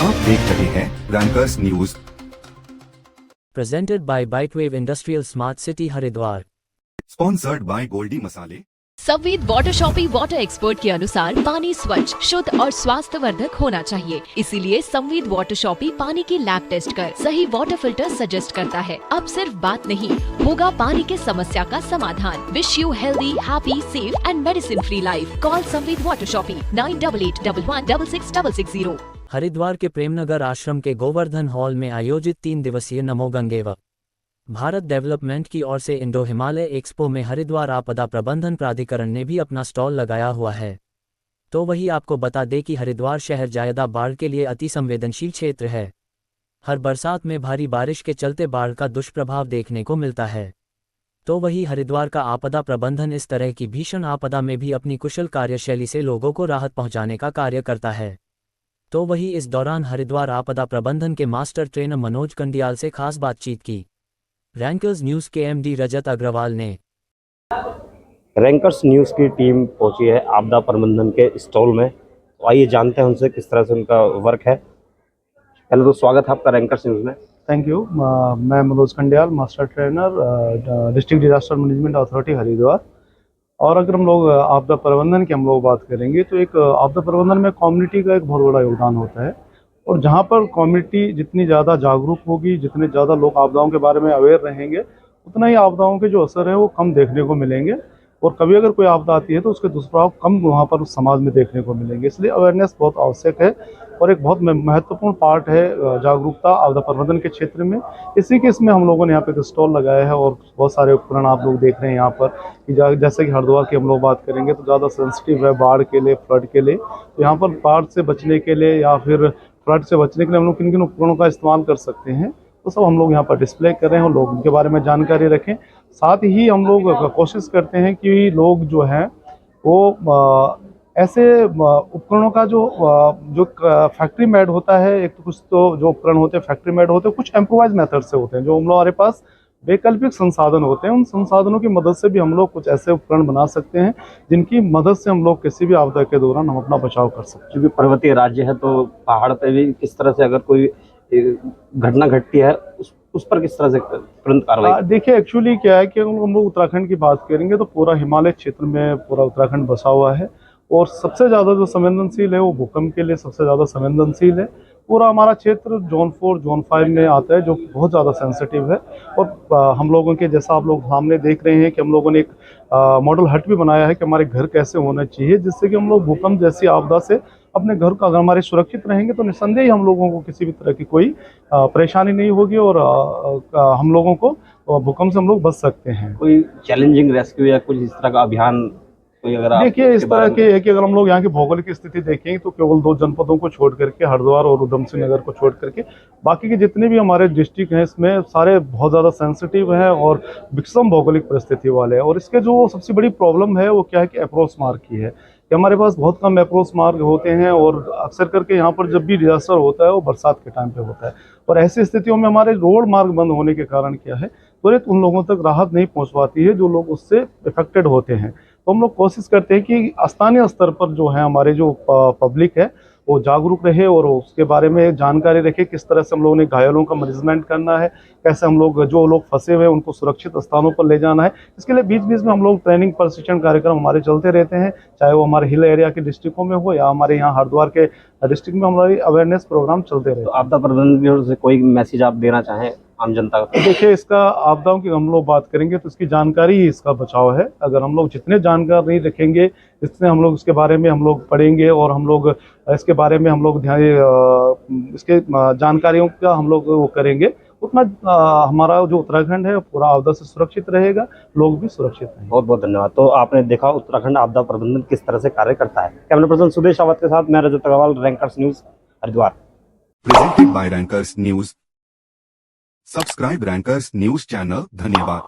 आप देख रहे हैं rankers news. Presented by Bitewave Industrial Smart City Haridwar. Sponsored by Goldie मसाले। संवेद वाटर शॉपी वाटर एक्सपर्ट के अनुसार पानी स्वच्छ, शुद्ध और स्वास्थ्यवर्धक होना चाहिए। इसीलिए संवेद वाटर शॉपी पानी की लैब टेस्ट कर सही वाटर फिल्टर सजेस्ट करता है। अब सिर्फ बात नहीं, होगा पानी के समस्या का समाधान। Wish you healthy, happy, safe and medicine free life. Call Samved water shoppy 9881166660। Haridwar के प्रेमनगर आश्रम के गोवर्धन हॉल में आयोजित 3 दिवसीय नमो गंगे व भारत डेवलपमेंट की ओर से इंडो हिमालय एक्सपो में हरिद्वार आपदा प्रबंधन प्राधिकरण ने भी अपना स्टॉल लगाया हुआ है। तो वही आपको बता दें कि हरिद्वार शहर ज्यादा बाढ़ के लिए अति संवेदनशील क्षेत्र है। हर बरसात में भारी बारिश के चलते बाढ़ का दुष्प्रभाव देखने को मिलता है। तो वही हरिद्वार का आपदा प्रबंधन इस तरह की भीषण आपदा में भी अपनी कुशल कार्यशैली से लोगों को राहत पहुंचाने का कार्य करता है। तो वही इस दौरान हरिद्वार आपदा प्रबंधन के मास्टर ट्रेनर मनोज कंडियाल से खास बातचीत की। रैंकर्स न्यूज के एमडी रजत अग्रवाल ने रैंकर्स न्यूज़ की टीम पहुंची है आपदा प्रबंधन के स्टॉल में। तो आइए जानते हैं उनसे किस तरह से उनका वर्क है। पहले तो स्वागत है आपका रैंकर्स न्यूज़ में। Thank you. मैं Manoj Kandiyal, master trainer, district disaster management authority Haridwar. और अगर हम लोग आपदा प्रबंधन की हम लोग बात करेंगे तो एक आपदा प्रबंधन में कम्युनिटी का एक बहुत बड़ा योगदान होता है। और जहाँ पर कम्युनिटी जितनी ज़्यादा जागरूक होगी, जितने ज़्यादा लोग आपदाओं के बारे में अवेयर रहेंगे, उतना ही आपदाओं के जो असर है वो कम देखने को मिलेंगे। और कभी अगर कोई आपदा आती है तो उसके दुष्प्रभाव कम वहाँ पर समाज में देखने को मिलेंगे। इसलिए अवेयरनेस बहुत आवश्यक है और एक बहुत महत्वपूर्ण पार्ट है जागरूकता आपदा प्रबंधन के क्षेत्र में। इसी के इसमें हम लोगों ने यहाँ पे एक स्टॉल लगाया है और बहुत सारे उपकरण आप लोग देख रहे हैं यहाँ पर कि जैसे कि हरिद्वार की हम लोग बात करेंगे तो ज़्यादा सेंसिटिव है बाढ़ के लिए, फ्लड के लिए। तो यहाँ पर बाढ़ से बचने के लिए या फिर फ्लड से बचने के लिए हम लोग किन किन उपकरणों का इस्तेमाल कर सकते हैं, तो सब हम लोग यहाँ पर डिस्प्ले कर रहे हैं और लोग उनके बारे में जानकारी रखें। साथ ही हम लोग कोशिश करते हैं कि लोग जो हैं वो ऐसे उपकरणों का जो फैक्ट्री मेड होता है, एक तो कुछ तो जो उपकरण होते हैं फैक्ट्री मेड होते हैं, कुछ इम्प्रोवाइज मेथड से होते हैं जो हम लोग हमारे पास वैकल्पिक संसाधन होते हैं। उन संसाधनों की मदद से भी हम लोग कुछ ऐसे उपकरण बना सकते हैं जिनकी मदद से हम लोग किसी भी आपदा के दौरान हम अपना बचाव कर सकते हैं। क्योंकि पर्वतीय राज्य है तो पहाड़ पे भी किस तरह से अगर कोई घटना घटती है उस पर किस तरह से तुरंत कार्रवाई? देखिए एक्चुअली क्या है कि हम लोग उत्तराखंड की बात करेंगे तो पूरा हिमालय क्षेत्र में पूरा उत्तराखंड बसा हुआ है और सबसे ज़्यादा जो संवेदनशील है वो भूकंप के लिए सबसे ज़्यादा संवेदनशील है। पूरा हमारा क्षेत्र जोन 4 जोन 5 में आता है जो बहुत ज़्यादा सेंसिटिव है। और हम लोगों के जैसा आप लोग सामने देख रहे हैं कि हम लोगों ने एक मॉडल हट भी बनाया है कि हमारे घर कैसे होना चाहिए, जिससे कि हम लोग भूकंप जैसी आपदा से अपने घर का अगर हमारे सुरक्षित रहेंगे तो निस्संदेह ही हम लोगों को किसी भी तरह की कोई परेशानी नहीं होगी और हम लोगों को भूकंप से हम लोग बच सकते हैं। कोई चैलेंजिंग रेस्क्यू या कुछ इस तरह का अभियान कोई अगर देखिए इस तरह के है कि अगर हम लोग यहाँ की भौगोलिक स्थिति देखेंगे तो केवल 2 जनपदों को छोड़ करके, हरिद्वार और उधम सिंह नगर को छोड़ करके बाकी के जितने भी हमारे डिस्ट्रिक्ट हैं इसमें सारे बहुत ज़्यादा सेंसिटिव हैं और विषम भौगोलिक परिस्थिति वाले हैं। और इसके जो सबसे बड़ी प्रॉब्लम है वो क्या है कि अप्रोच मार्ग की है कि हमारे पास बहुत कम अप्रोच मार्ग होते हैं और अक्सर करके यहाँ पर जब भी डिजास्टर होता है वो बरसात के टाइम पे होता है। और ऐसी स्थितियों में हमारे रोड मार्ग बंद होने के कारण क्या है तुरंत उन लोगों तक राहत नहीं पहुँच पाती है जो लोग उससे इफेक्टेड होते हैं। तो हम लोग कोशिश करते हैं कि स्थानीय स्तर पर जो है हमारे जो पब्लिक है वो जागरूक रहे और उसके बारे में जानकारी रखे किस तरह से हम लोगों ने घायलों का मैनेजमेंट करना है, कैसे हम लोग जो लोग फंसे हुए हैं उनको सुरक्षित स्थानों पर ले जाना है। इसके लिए बीच बीच में हम लोग ट्रेनिंग प्रशिक्षण कार्यक्रम हमारे चलते रहते हैं, चाहे वो हमारे हिल एरिया के डिस्ट्रिक्टों में हो या हमारे यहाँ हरिद्वार के डिस्ट्रिक्ट में हमारी अवेयरनेस प्रोग्राम चलते रहते हैं। तो आपदा प्रबंधन की ओर से कोई मैसेज आप देना चाहें आम जनता को? देखिए इसका आपदाओं की हम लोग बात करेंगे तो इसकी जानकारी ही इसका बचाव है। अगर हम लोग जितने जानकार नहीं रखेंगे, जितने हम लोग इसके बारे में हम लोग पढ़ेंगे और हम लोग इसके बारे में हम लोग ध्यान इसके जानकारियों का हम लोग वो करेंगे, उतना हमारा जो उत्तराखंड है पूरा आपदा से सुरक्षित रहेगा, लोग भी सुरक्षित रहेंगे। बहुत बहुत धन्यवाद। तो आपने देखा उत्तराखंड आपदा प्रबंधन किस तरह से कार्य करता है। कैमरा पर्सन सुदेश रावत के साथ मैं Rajat Agarwal, Rankers news Haridwar. Presented by Rankers news. Subscribe Rankers news channel. धन्यवाद।